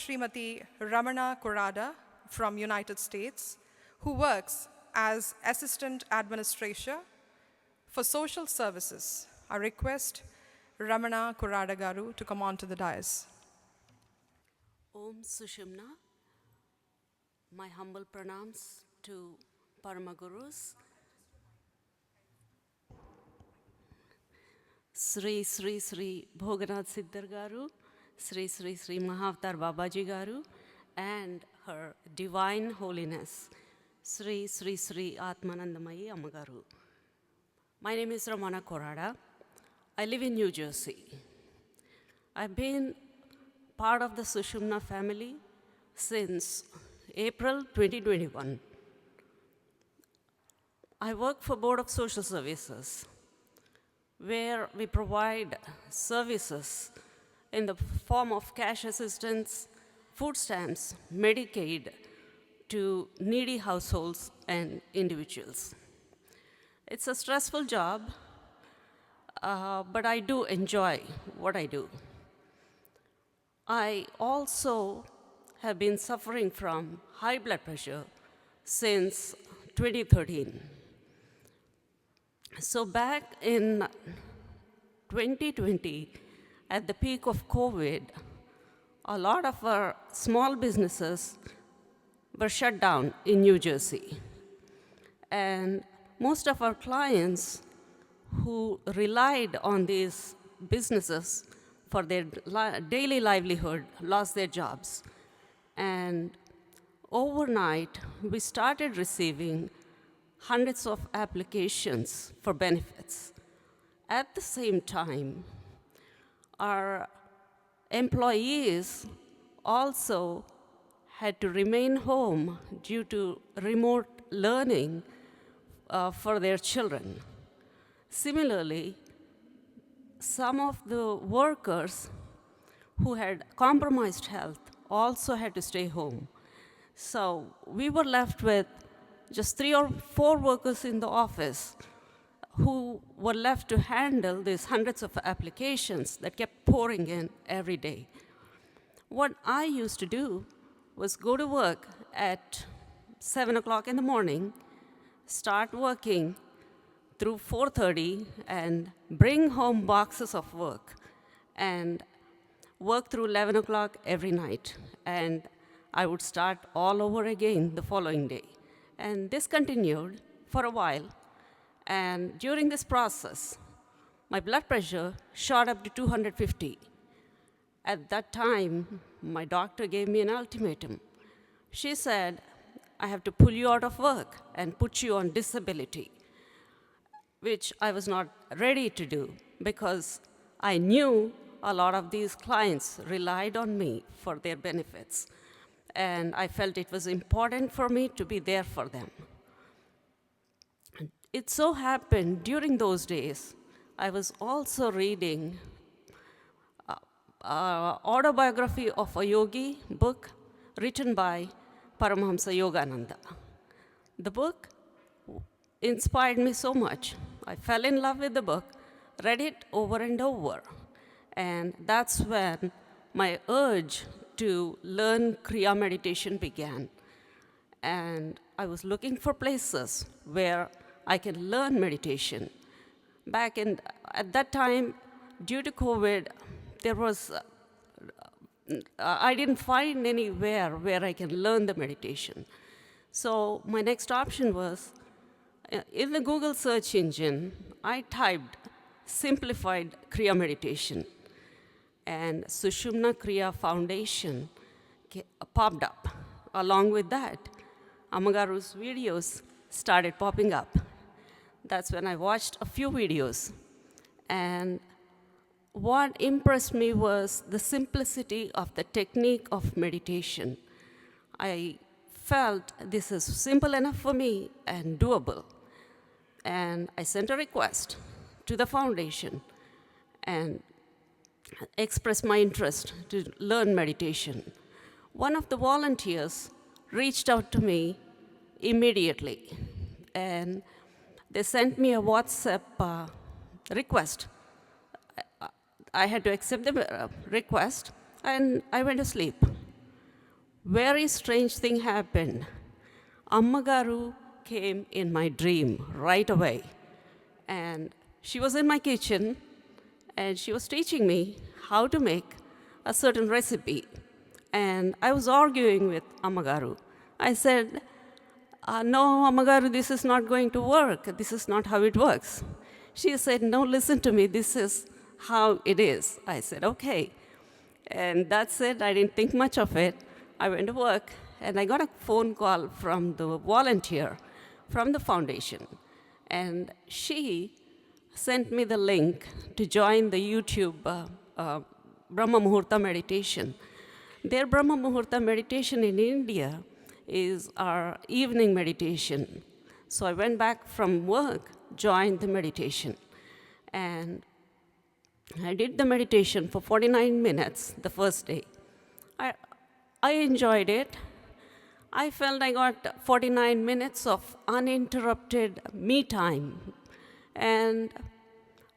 Srimati Ramana Korada from United States, who works as Assistant Administrator for Social Services. I request Ramana Korada Garu to come on to the dais. Om Sushumna. My humble pranams to Parama Gurus. Sri Sri Sri Bhoganath Siddhar Garu, Sri Sri Sri Mahavatar Babaji Garu, and Her Divine Holiness, Sri Sri Sri Atmanandamayi Ammagaru. My name is Ramana Korada. I live in New Jersey. I've been part of the Sushumna family since April 2021. I work for Board of Social Services, where we provide services in the form of cash assistance, food stamps, Medicaid to needy households and individuals. It's a stressful job, but I do enjoy what I do. I also have been suffering from high blood pressure since 2013. So back in 2020, at the peak of COVID, a lot of our small businesses were shut down in New Jersey. And most of our clients who relied on these businesses for their daily livelihood lost their jobs. And overnight, we started receiving hundreds of applications for benefits. At the same time, our employees also had to remain home due to remote learning for their children. Similarly, some of the workers who had compromised health also had to stay home. So we were left with just 3 or 4 workers in the office who were left to handle these hundreds of applications that kept pouring in every day. What I used to do was go to work at 7 o'clock in the morning, start working through 4:30, and bring home boxes of work, and work through 11 o'clock every night. And I would start all over again the following day. And this continued for a while. And during this process, my blood pressure shot up to 250. At that time, my doctor gave me an ultimatum. She said, I have to pull you out of work and put you on disability, which I was not ready to do because I knew a lot of these clients relied on me for their benefits. And I felt it was important for me to be there for them. It so happened during those days, I was also reading autobiography of a yogi book written by Paramahamsa Yogananda. The book inspired me so much. I fell in love with the book, read it over and over. And that's when my urge to learn Kriya meditation began. And I was looking for places where I can learn meditation. At that time, due to COVID, I didn't find anywhere where I can learn the meditation. So my next option was, in the Google search engine, I typed simplified Kriya meditation. And Sushumna Kriya Foundation popped up. Along with that, Ammagaru's videos started popping up. That's when I watched a few videos. And what impressed me was the simplicity of the technique of meditation. I felt this is simple enough for me and doable. And I sent a request to the foundation and expressed my interest to learn meditation. One of the volunteers reached out to me immediately, and they sent me a WhatsApp request. I had to accept the request, and I went to sleep. very strange thing happened. Ammagaru came in my dream right away. And she was in my kitchen, and she was teaching me how to make a certain recipe. And I was arguing with Ammagaru. I said, no, Ammagaru, this is not going to work. This is not how it works. She said, no, listen to me. This is how it is. I said, okay. And that's it. I didn't think much of it. I went to work, and I got a phone call from the volunteer from the foundation. And she sent me the link to join the YouTube Brahma Muhurta meditation. Their Brahma Muhurta meditation in India is our evening meditation. So I went back from work, joined the meditation. And I did the meditation for 49 minutes the first day. I enjoyed it. I felt I got 49 minutes of uninterrupted me time. And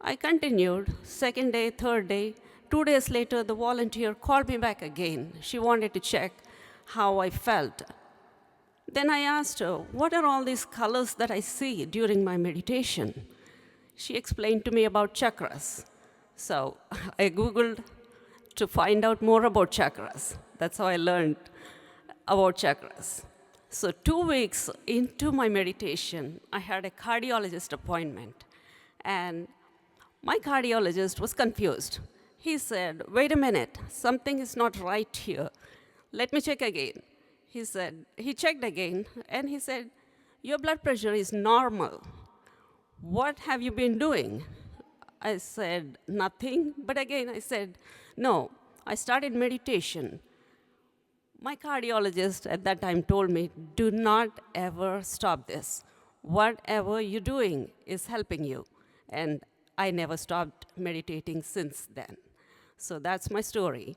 I continued, second day, third day. 2 days later, the volunteer called me back again. She wanted to check how I felt. Then I asked her, what are all these colors that I see during my meditation? She explained to me about chakras. So I Googled to find out more about chakras. That's how I learned about chakras. So 2 weeks into my meditation, I had a cardiologist appointment. And my cardiologist was confused. He said, wait a minute, something is not right here. Let me check again. He checked again, and he said, your blood pressure is normal. What have you been doing? I said, nothing. But again, I said, no, I started meditation. My cardiologist at that time told me, do not ever stop this. Whatever you're doing is helping you. And I never stopped meditating since then. So that's my story.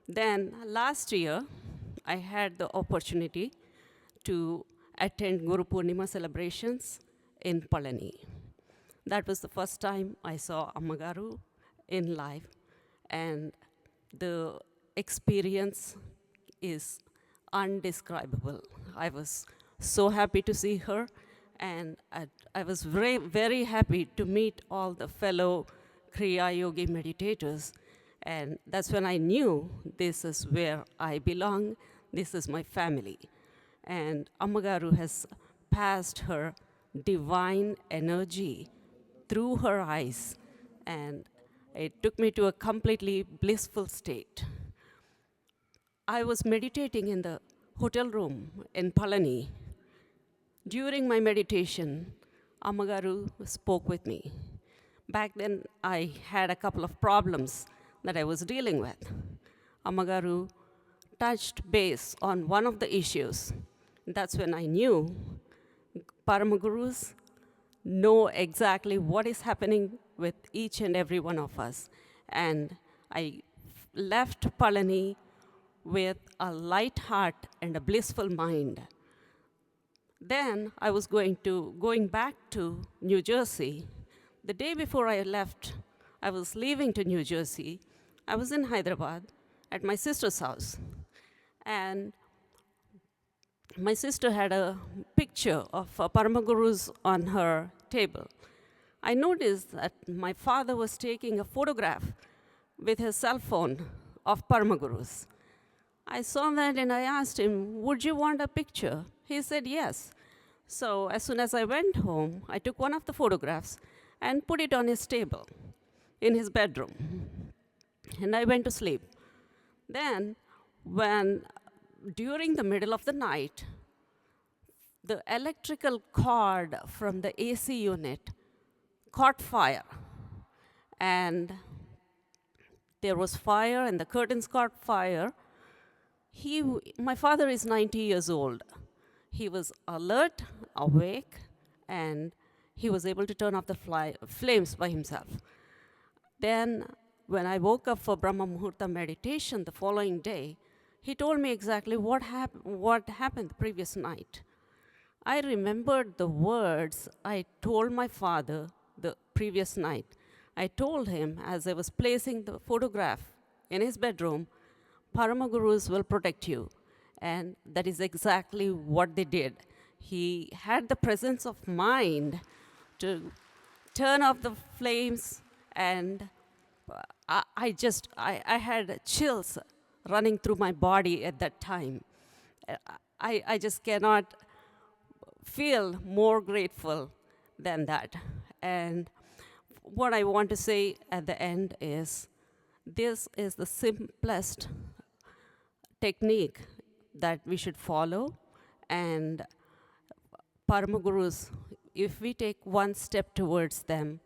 Then last year, I had the opportunity to attend Guru Purnima celebrations in Palani. That was the first time I saw Ammagaru in life, and the experience is undescribable. I was so happy to see her, and I was very, very happy to meet all the fellow Kriya Yogi meditators. And that's when I knew this is where I belong, this is my family. And Ammagaru has passed her divine energy through her eyes, and it took me to a completely blissful state. I was meditating in the hotel room in Palani. During my meditation, Ammagaru spoke with me. Back then, I had a couple of problems that I was dealing with. Ammagaru touched base on one of the issues. That's when I knew Parama Gurus know exactly what is happening with each and every one of us. And I left Palani with a light heart and a blissful mind. Then I was going back to New Jersey. The day before I left, I was leaving to New Jersey. I was in Hyderabad at my sister's house. And my sister had a picture of Parama Gurus on her table. I noticed that my father was taking a photograph with his cell phone of Parama Gurus. I saw that and I asked him, would you want a picture? He said yes. So as soon as I went home, I took one of the photographs and put it on his table in his bedroom. And I went to sleep. Then, during the middle of the night, the electrical cord from the AC unit caught fire. And there was fire, and the curtains caught fire. My father is 90 years old. He was alert, awake, and he was able to turn off the flames by himself. Then, when I woke up for Brahma Muhurta meditation the following day, he told me exactly what happened the previous night. I remembered the words I told my father the previous night. I told him as I was placing the photograph in his bedroom, Parama Gurus will protect you. And that is exactly what they did. He had the presence of mind to turn off the flames, and I had chills running through my body at that time. I just cannot feel more grateful than that. And what I want to say at the end is this is the simplest technique that we should follow. And Parama Gurus, if we take one step towards them,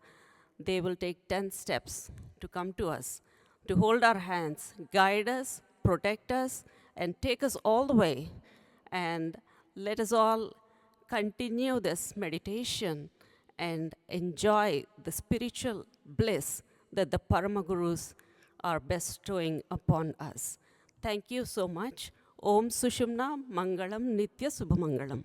they will take 10 steps to come to us, to hold our hands, guide us, protect us, and take us all the way. And let us all continue this meditation and enjoy the spiritual bliss that the Parama Gurus are bestowing upon us. Thank you so much. Om Sushumna Mangalam Nitya Subhamangalam.